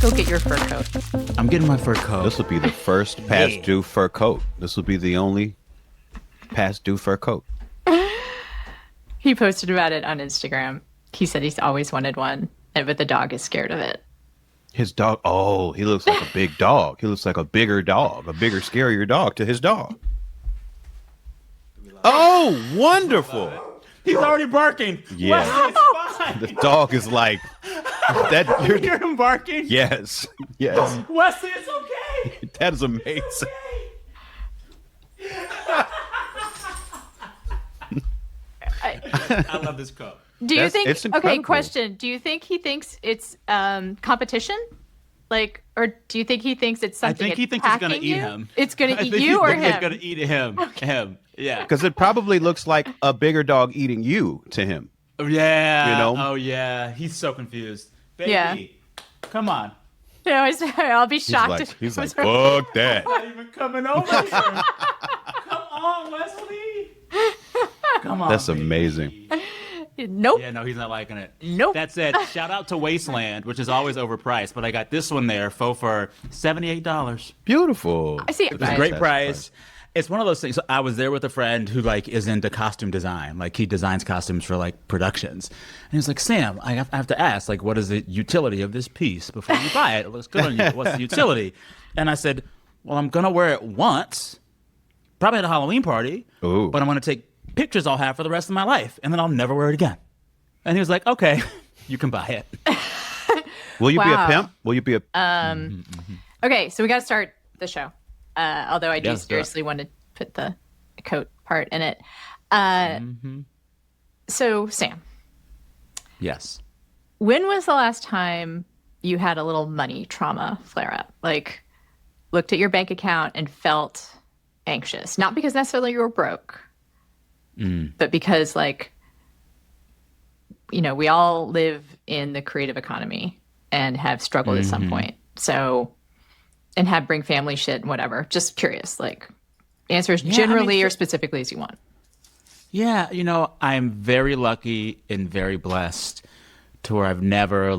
Go get your fur coat. I'm getting my fur coat. This will be the first past due fur coat. This will be the only past due fur coat. He posted about it on Instagram. He said he's always wanted one, but the dog is scared of it. His dog, oh, he looks like a big dog. He looks like a bigger dog, a bigger, scarier dog to his dog. Oh, wonderful. He's already barking. Yeah. Wesley, it's fine. The dog is like, that. You hear him barking? Yes. Yes. Wesley, it's okay. That is amazing. I love this coat. Do you think? It's Okay, incredible. question. Do you think he thinks it's competition? Like, or do you think he thinks it's I something? think he thinks it's going to attacking eat you? him. It's going I to eat think you he or thinks him? It's going to eat him. Him. Yeah. Because it probably looks like a bigger dog eating you to him. Yeah. You know? Oh, yeah. He's so confused. Baby, Yeah. come on. No, I'll be He's shocked. like, if he's it like, was fuck that. Not even coming over here. Come on, Wesley. Come on. That's baby. amazing. Nope. Yeah, no, he's not liking it. Nope. That said, shout out to Wasteland, which is always overpriced, but I got this one there, faux for $78. Beautiful. I see it. It's a Right. great That's price. It's one of those things. So I was there with a friend who is into costume design. Like he designs costumes for productions. And he's like, Sam, I have to ask, what is the utility of this piece before you buy it? It looks good on you. What's the utility? And I said, well, I'm going to wear it once, probably at a Halloween party, Ooh. but I'm going to take pictures I'll have for the rest of my life. And then I'll never wear it again. And he was like, okay, you can buy it. Will you be a Wow. pimp? Will you be a... Okay, so we got to start the show. Although I do Yes, do it. seriously want to put the coat part in it. So, Sam, Yes. when was the last time you had a little money trauma flare up? Like, looked at your bank account and felt anxious? Not because necessarily you were broke, but because, we all live in the creative economy and have struggled at some point. So, and have bring family shit and whatever. Just curious, answer as generally or specifically as you want. Yeah, I'm very lucky and very blessed to where I've never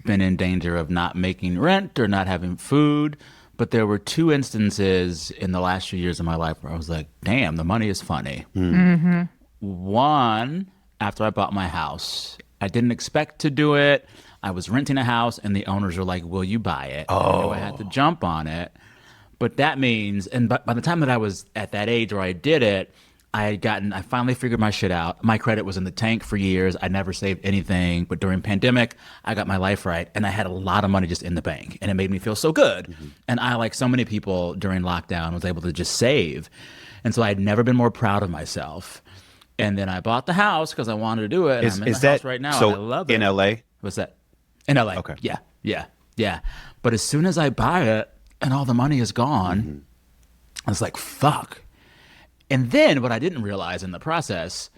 been in danger of not making rent or not having food. But there were two instances in the last few years of my life where I was like, damn, the money is funny. One, after I bought my house, I didn't expect to do it. I was renting a house and the owners were like, will you buy it? And I knew I had to jump on it. But that means, and by the time that I was at that age where I did it, I finally figured my shit out. My credit was in the tank for years. I never saved anything. But during pandemic, I got my life right. And I had a lot of money just in the bank. And it made me feel so good. And I, like so many people during lockdown, was able to just save. And so I had never been more proud of myself. And then I bought the house because I wanted to do it. And I'm in the house right now. So and I love it. in LA? What's that? In LA. Okay. Yeah. But as soon as I buy it and all the money is gone, I was like, fuck. And then what I didn't realize in the process,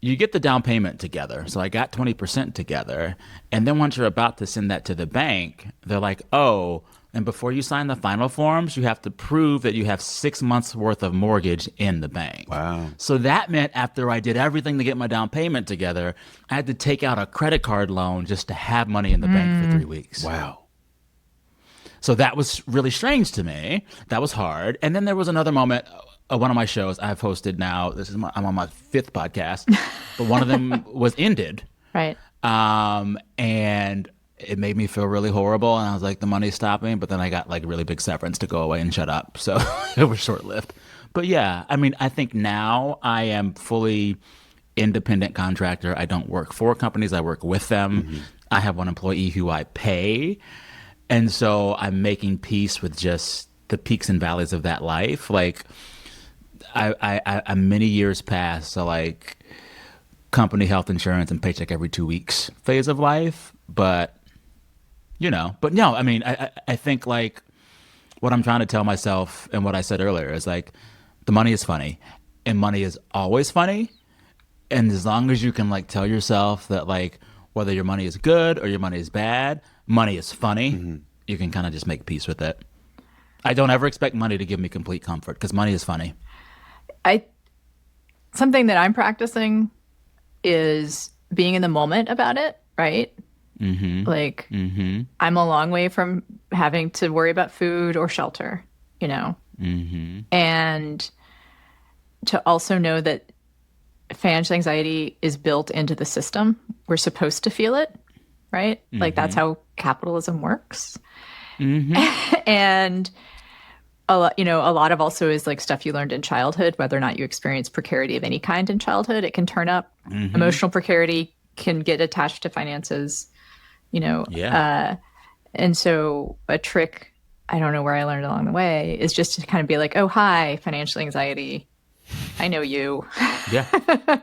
you get the down payment together. So I got 20% together. And then once you're about to send that to the bank, they're like, oh, and before you sign the final forms, you have to prove that you have 6 months worth of mortgage in the bank. Wow. So that meant after I did everything to get my down payment together, I had to take out a credit card loan just to have money in the bank for 3 weeks. Wow. So that was really strange to me. That was hard. And then there was another moment. One of my shows I've hosted now. I'm on my 5th podcast, but one of them was ended. Right. And it made me feel really horrible. And I was like, the money's stopping. But then I got really big severance to go away and shut up. So it was short lived. But yeah, I think now I am fully independent contractor. I don't work for companies. I work with them. I have one employee who I pay. And so I'm making peace with just the peaks and valleys of that life. I'm many years past company health insurance and paycheck every 2 weeks phase of life. But no, I think what I'm trying to tell myself and what I said earlier is the money is funny and money is always funny. And as long as you can tell yourself that whether your money is good or your money is bad, money is funny, you can kind of just make peace with it. I don't ever expect money to give me complete comfort because money is funny. Something that I'm practicing is being in the moment about it, right? Like, I'm a long way from having to worry about food or shelter, you know? And to also know that financial anxiety is built into the system. We're supposed to feel it, right? Like, that's how capitalism works. And a lot of also is like stuff you learned in childhood, whether or not you experience precarity of any kind in childhood, it can turn up. Emotional precarity can get attached to finances, you know. Yeah. And so a trick, I don't know where I learned along the way, is just to kind of be like, oh, hi, financial anxiety. I know you. Yeah.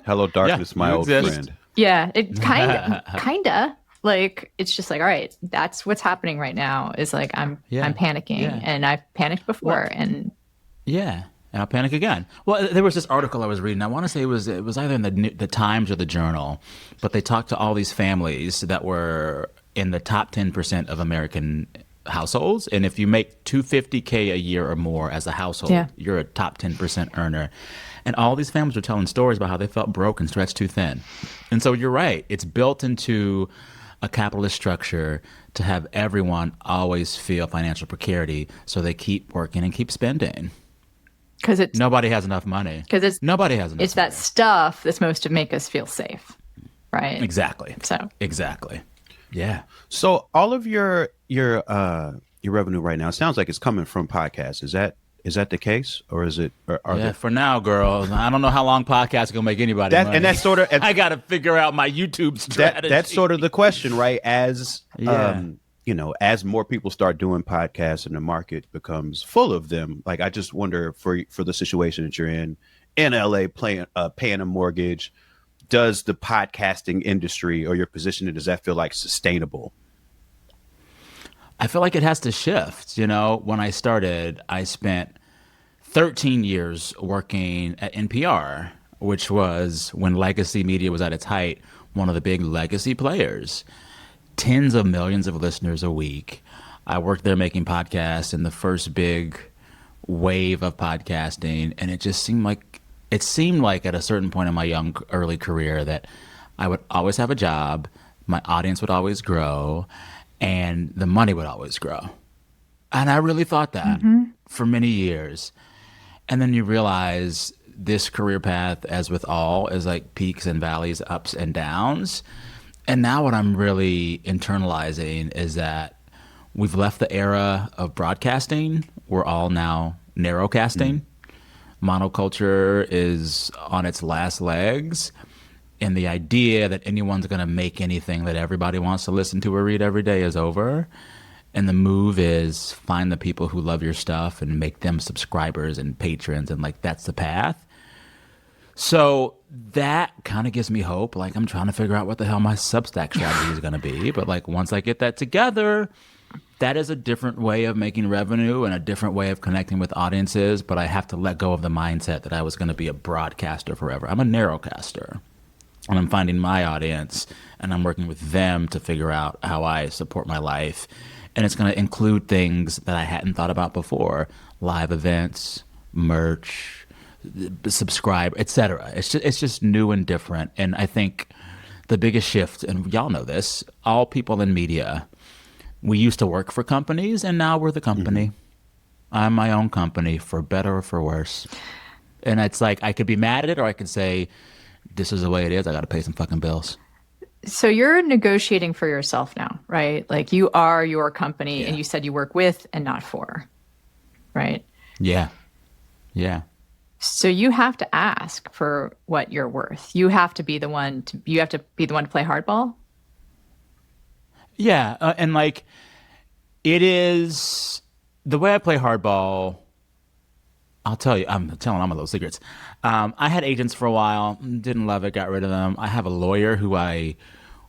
Hello, darkness, my you old exist. friend. Yeah, it kinda like, it's just like, all right, that's what's happening right now is like I'm panicking, Yeah. and I've panicked before, and Yeah, and I'll panic again. Well, there was this article I was reading. I want to say it was either in the Times or the Journal, but they talked to all these families that were in the top 10% of American households, and if you make $250K a year or more as a household, Yeah. you're a top 10% earner. And all these families were telling stories about how they felt broke and stretched too thin. And so you're right; it's built into a capitalist structure to have everyone always feel financial precarity, so they keep working and keep spending. because Nobody has enough money. it's Nobody has enough it's money. that stuff that's supposed to make us feel safe, right? Exactly. So Exactly. Yeah. So all of your revenue right now, it sounds like it's coming from podcasts. Is that the case, or is it? Or are Yeah, there, for now, girl. I don't know how long podcasts are gonna make anybody money. and that's sort of I got to figure out my YouTube strategy. that's sort of the question, right? As Yeah. as more people start doing podcasts and the market becomes full of them, like I just wonder for the situation that you're in LA, paying a mortgage, does the podcasting industry or your position, does that feel like sustainable? I feel like it has to shift. When I started, I spent 13 years working at NPR, which was when legacy media was at its height, one of the big legacy players. Tens of millions of listeners a week. I worked there making podcasts in the first big wave of podcasting, and it seemed like at a certain point in my young early career that I would always have a job, my audience would always grow, and the money would always grow. And I really thought that for many years. And then you realize this career path, as with all, is like peaks and valleys, ups and downs. And now what I'm really internalizing is that we've left the era of broadcasting. We're all now narrowcasting. Monoculture is on its last legs. And the idea that anyone's going to make anything that everybody wants to listen to or read every day is over. And the move is find the people who love your stuff and make them subscribers and patrons, and like that's the path. So that kind of gives me hope. Like, I'm trying to figure out what the hell my Substack strategy is going to be. But like, once I get that together, that is a different way of making revenue and a different way of connecting with audiences. But I have to let go of the mindset that I was going to be a broadcaster forever. I'm a narrowcaster. And I'm finding my audience, and I'm working with them to figure out how I support my life. And it's going to include things that I hadn't thought about before: live events, merch, subscribe, etc. It's just new and different. And I think the biggest shift, and y'all know this, all people in media, we used to work for companies, and now we're the company. I'm my own company, for better or for worse. And it's like, I could be mad at it, or I could say, this is the way it is. I got to pay some fucking bills. So you're negotiating for yourself now, right? Like, you are your company, and you said you work with and not for, right? Yeah. Yeah. So you have to ask for what you're worth. You have to be the one to play hardball. Yeah. And like, it is the way I play hardball. I'll tell you, I'm telling all my little secrets. I had agents for a while, didn't love it, got rid of them. I have a lawyer who I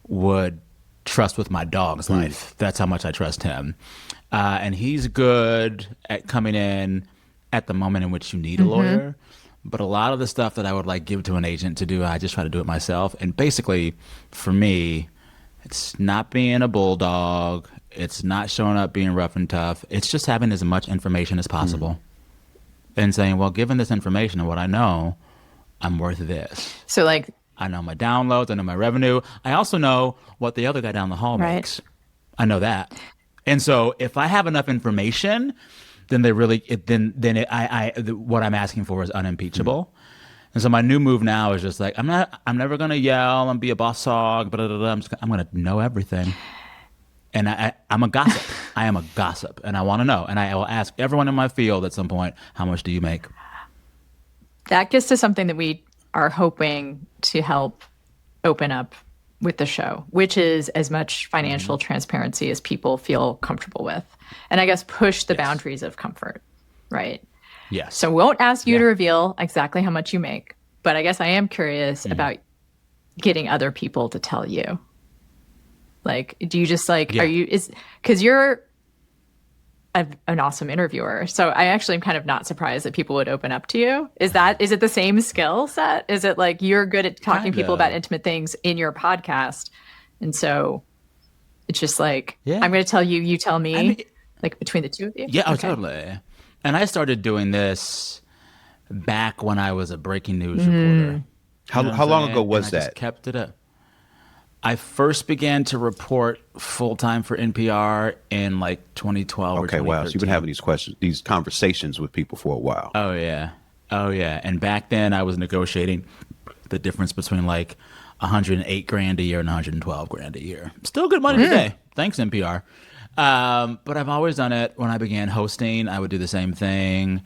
would trust with my dog's life. That's how much I trust him. And he's good at coming in at the moment in which you need a lawyer. But a lot of the stuff that I would like give to an agent to do, I just try to do it myself. And basically, for me, it's not being a bulldog. It's not showing up being rough and tough. It's just having as much information as possible. And saying, well, given this information and what I know, I'm worth this. So like, I know my downloads. I know my revenue. I also know what the other guy down the hall Right. makes. I know that. And so if I have enough information, then they really what I'm asking for is unimpeachable. And so my new move now is just like I'm never gonna yell and be a boss hog, but I'm gonna know everything. And I'm a gossip. I am a gossip, and I want to know. And I will ask everyone in my field at some point, how much do you make? That gets to something that we are hoping to help open up with the show, which is as much financial transparency as people feel comfortable with. And I guess push the boundaries of comfort, right? Yes. So we won't ask you to reveal exactly how much you make, but I guess I am curious about getting other people to tell you. Like, do you just like, because you're an awesome interviewer. So I actually am kind of not surprised that people would open up to you. Is it the same skill set? Is it like you're good at talking to people about intimate things in your podcast? And so it's just like, I'm going to tell you, you tell me, like between the two of you? Yeah, totally. And I started doing this back when I was a breaking news reporter. How long ago was I just that? kept it up. I first began to report full-time for NPR in like 2012 or 2013. Okay, wow. So you've been having these conversations with people for a while. Oh, yeah. And back then I was negotiating the difference between like 108 grand a year and 112 grand a year. Still good money today. Thanks, NPR. But I've always done it. When I began hosting, I would do the same thing.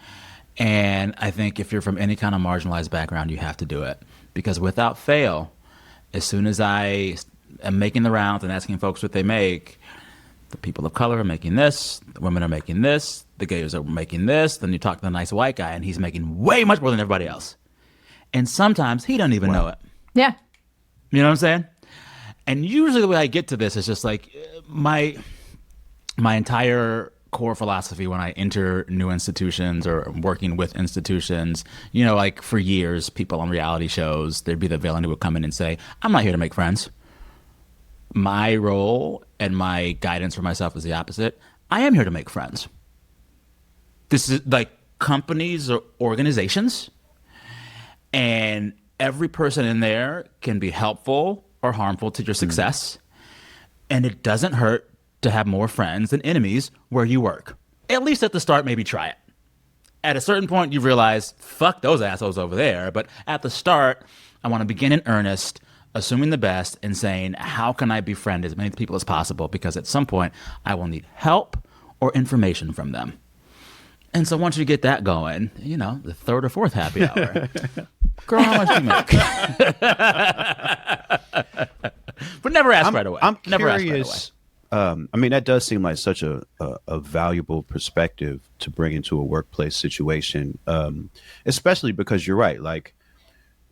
And I think if you're from any kind of marginalized background, you have to do it. Because without fail, as soon as I am making the rounds and asking folks what they make, the people of color are making this, the women are making this, the gays are making this. Then you talk to the nice white guy, and he's making way much more than everybody else. And sometimes he doesn't even know it. Yeah. You know what I'm saying? And usually the way I get to this is just like my entire core philosophy when I enter new institutions or working with institutions, like for years, people on reality shows, there'd be the villain who would come in and say, I'm not here to make friends. My role and my guidance for myself is the opposite. I am here to make friends. This is like companies or organizations, and every person in there can be helpful or harmful to your success. And it doesn't hurt to have more friends than enemies where you work. At least at the start, maybe try it. At a certain point, you realize, fuck those assholes over there. But at the start, I want to begin in earnest, assuming the best and saying, how can I befriend as many people as possible? Because at some point, I will need help or information from them. And so once you get that going, the third or fourth happy hour. Girl, how much do you make? But never ask right away. I'm never curious. Ask right away. That does seem like such a valuable perspective to bring into a workplace situation, especially because you're right. Like,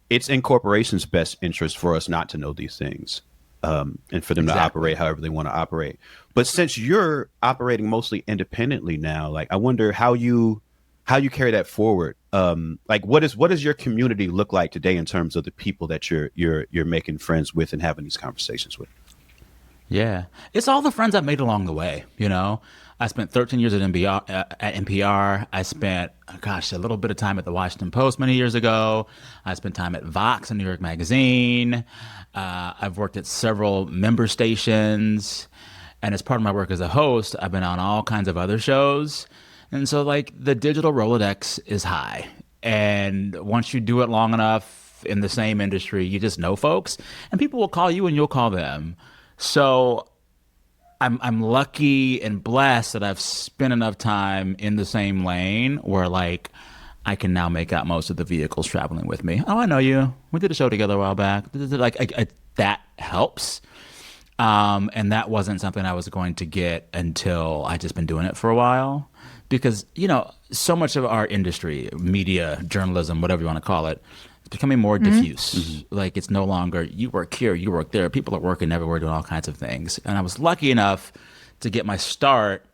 it's in corporations' best interest for us not to know these things, and for them to operate however they want to operate. But since you're operating mostly independently now, like, I wonder how you carry that forward. Like, what does your community look like today in terms of the people that you're making friends with and having these conversations with? Yeah. It's all the friends I've made along the way, I spent 13 years at NPR. I spent, a little bit of time at the Washington Post many years ago. I spent time at Vox and New York Magazine. I've worked at several member stations. And as part of my work as a host, I've been on all kinds of other shows. And so, like, the digital Rolodex is high. And once you do it long enough in the same industry, you just know folks. And people will call you and you'll call them. So I'm lucky and blessed that I've spent enough time in the same lane where, like, I can now make out most of the vehicles traveling with me. Oh, I know you. We did a show together a while back. Like, that helps. And that wasn't something I was going to get until I just been doing it for a while. Because, so much of our industry, media, journalism, whatever you want to call it, it's becoming more diffuse. Like, it's no longer you work here, you work there. People are working everywhere doing all kinds of things. And I was lucky enough to get my start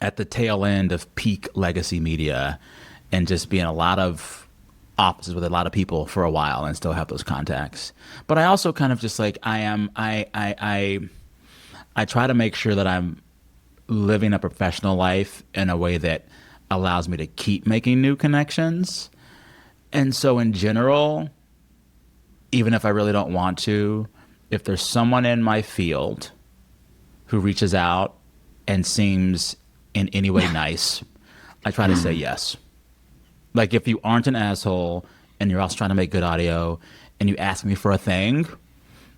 at the tail end of peak legacy media and just be in a lot of offices with a lot of people for a while and still have those contacts. But I also kind of just like I try to make sure that I'm living a professional life in a way that allows me to keep making new connections. And so in general, even if I really don't want to, if there's someone in my field who reaches out and seems in any way nice, I try to say yes. Like, if you aren't an asshole and you're also trying to make good audio and you ask me for a thing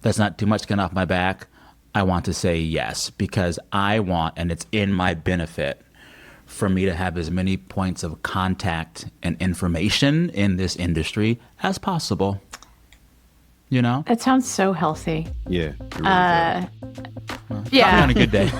that's not too much getting off my back, I want to say yes, because I want, and it's in my benefit, for me to have as many points of contact and information in this industry as possible. You know? That sounds so healthy. Yeah. Probably on a good day.